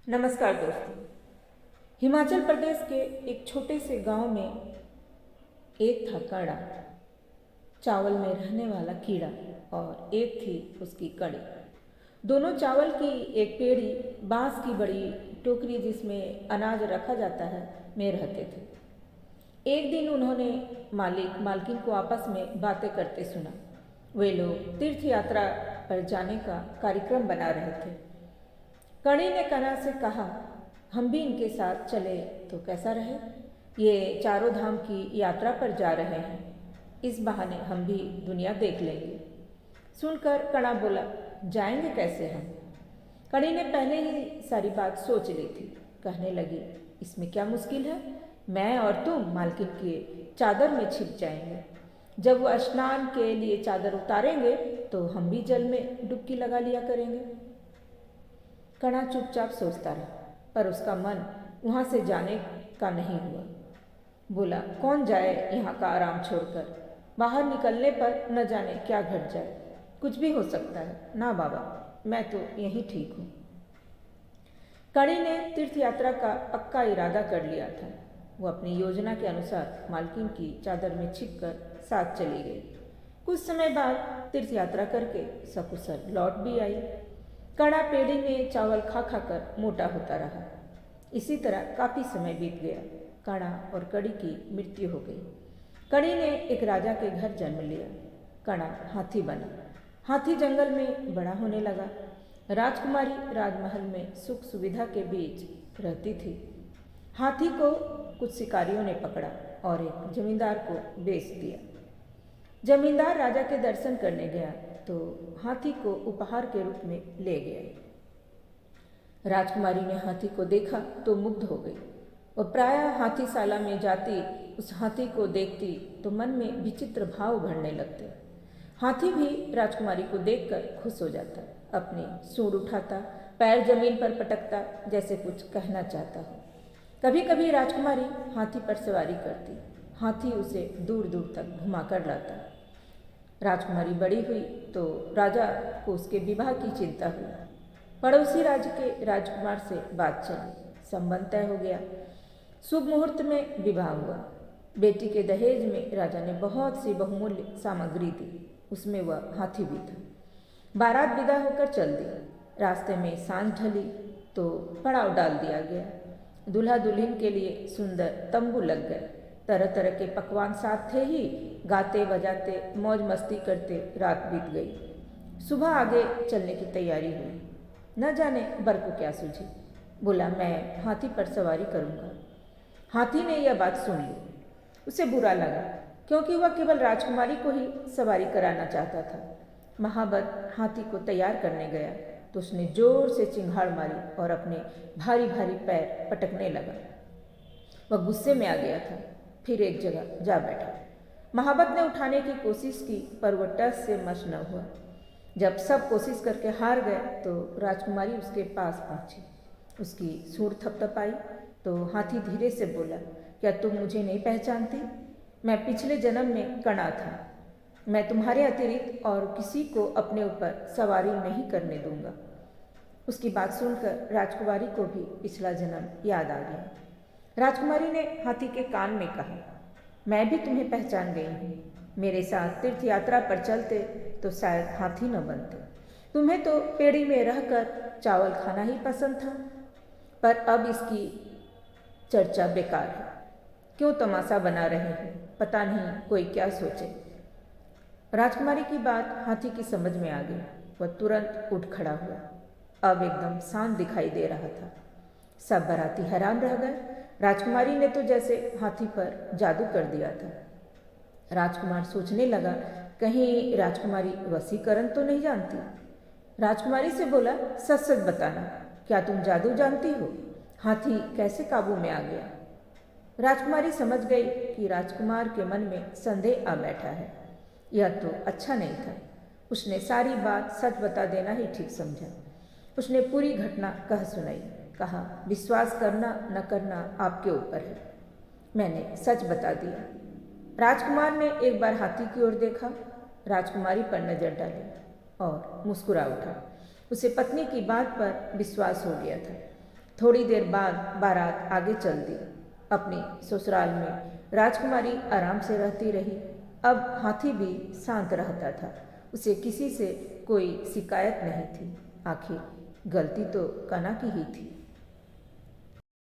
नमस्कार दोस्तों। हिमाचल प्रदेश के एक छोटे से गांव में एक था काड़ा, चावल में रहने वाला कीड़ा, और एक थी उसकी कड़ी। दोनों चावल की एक पेड़ी, बांस की बड़ी टोकरी जिसमें अनाज रखा जाता है, में रहते थे। एक दिन उन्होंने मालिक मालकिन को आपस में बातें करते सुना। वे लोग तीर्थ यात्रा पर जाने का कार्यक्रम बना रहे थे। कड़ी ने कना से कहा, हम भी इनके साथ चले तो कैसा रहे? ये चारों धाम की यात्रा पर जा रहे हैं, इस बहाने हम भी दुनिया देख लेंगे। सुनकर कणा बोला, जाएंगे कैसे हम? कड़ी ने पहले ही सारी बात सोच ली थी। कहने लगी, इसमें क्या मुश्किल है? मैं और तुम मालकिन के चादर में छिप जाएंगे। जब वो स्नान के लिए चादर उतारेंगे तो हम भी जल में डुबकी लगा लिया करेंगे। कणा चुपचाप सोचता रहा, पर उसका मन वहाँ से जाने का नहीं हुआ। बोला, कौन जाए यहाँ का आराम छोड़कर? बाहर निकलने पर न जाने क्या घट जाए, कुछ भी हो सकता है। ना बाबा, मैं तो यहीं ठीक हूँ। कड़ी ने तीर्थ यात्रा का पक्का इरादा कर लिया था। वो अपनी योजना के अनुसार मालकिन की चादर में छिपकर साथ चली गई। कुछ समय बाद तीर्थ यात्रा करके सकुशल लौट भी आई। कड़ा पेड़ी में चावल खा खाकर मोटा होता रहा। इसी तरह काफ़ी समय बीत गया। कड़ा और कड़ी की मृत्यु हो गई। कड़ी ने एक राजा के घर जन्म लिया। कड़ा हाथी बना। हाथी जंगल में बड़ा होने लगा। राजकुमारी राजमहल में सुख सुविधा के बीच रहती थी। हाथी को कुछ शिकारियों ने पकड़ा और एक जमींदार को बेच दिया। जमींदार राजा के दर्शन करने गया तो हाथी को उपहार के रूप में ले गया। राजकुमारी ने हाथी को देखा तो मुग्ध हो गई। वह प्रायः हाथीशाला में जाती, उस हाथी को देखती तो मन में विचित्र भाव उभरने लगते। हाथी भी राजकुमारी को देखकर खुश हो जाता, अपनी सूंड उठाता, पैर जमीन पर पटकता, जैसे कुछ कहना चाहता हो। कभी कभी राजकुमारी हाथी पर सवारी करती। हाथी उसे दूर दूर तक घुमाकर लाता। राजकुमारी बड़ी हुई तो राजा को उसके विवाह की चिंता हुई। पड़ोसी राज्य के राजकुमार से बात चली, संबंध तय हो गया। शुभ मुहूर्त में विवाह हुआ। बेटी के दहेज में राजा ने बहुत सी बहुमूल्य सामग्री दी, उसमें वह हाथी भी था। बारात विदा होकर चल दी। रास्ते में सांझ ढली तो पड़ाव डाल दिया गया। दूल्हा दुल्हन के लिए सुंदर तंबू लग गए। तरह तरह के पकवान साथ थे ही। गाते बजाते मौज मस्ती करते रात बीत गई। सुबह आगे चलने की तैयारी हुई। न जाने बर को क्या सूझी। बोला, मैं हाथी पर सवारी करूँगा। हाथी ने यह बात सुन ली। उसे बुरा लगा, क्योंकि वह केवल राजकुमारी को ही सवारी कराना चाहता था। महाबत हाथी को तैयार करने गया तो उसने जोर से चिंगाड़ मारी और अपने भारी भारी पैर पटकने लगा। वह गुस्से में आ गया था। फिर एक जगह जा बैठा। महाबत ने उठाने की कोशिश की, पर वह टस से मस न हुआ। जब सब कोशिश करके हार गए तो राजकुमारी उसके पास पहुंची। उसकी सूंड थपथपाई तो हाथी धीरे से बोला, क्या तुम मुझे नहीं पहचानती? मैं पिछले जन्म में कणा था। मैं तुम्हारे अतिरिक्त और किसी को अपने ऊपर सवारी नहीं करने दूंगा। उसकी बात सुनकर राजकुमारी को भी पिछला जन्म याद आ गया। राजकुमारी ने हाथी के कान में कहा, मैं भी तुम्हें पहचान गई हूँ। मेरे साथ तीर्थ यात्रा पर चलते तो शायद हाथी न बनते। तुम्हें तो पेड़ी में रहकर चावल खाना ही पसंद था, पर अब इसकी चर्चा बेकार है। क्यों तमाशा बना रहे हो? पता नहीं कोई क्या सोचे। राजकुमारी की बात हाथी की समझ में आ गई। वह तुरंत उठ खड़ा हुआ। अब एकदम शांत दिखाई दे रहा था। सब बाराती हैरान रह गए। राजकुमारी ने तो जैसे हाथी पर जादू कर दिया था। राजकुमार सोचने लगा, कहीं राजकुमारी वशीकरण तो नहीं जानती। राजकुमारी से बोला, सच सच बताना, क्या तुम जादू जानती हो? हाथी कैसे काबू में आ गया? राजकुमारी समझ गई कि राजकुमार के मन में संदेह आ बैठा है। यह तो अच्छा नहीं था। उसने सारी बात सच बता देना ही ठीक समझा। उसने पूरी घटना कह सुनाई। कहा, विश्वास करना न करना आपके ऊपर है। मैंने सच बता दिया। राजकुमार ने एक बार हाथी की ओर देखा, राजकुमारी पर नजर डाली और मुस्कुरा उठा। उसे पत्नी की बात पर विश्वास हो गया था। थोड़ी देर बाद बारात आगे चल दी। अपने ससुराल में राजकुमारी आराम से रहती रही। अब हाथी भी शांत रहता था। उसे किसी से कोई शिकायत नहीं थी। आखिर गलती तो कना की ही थी।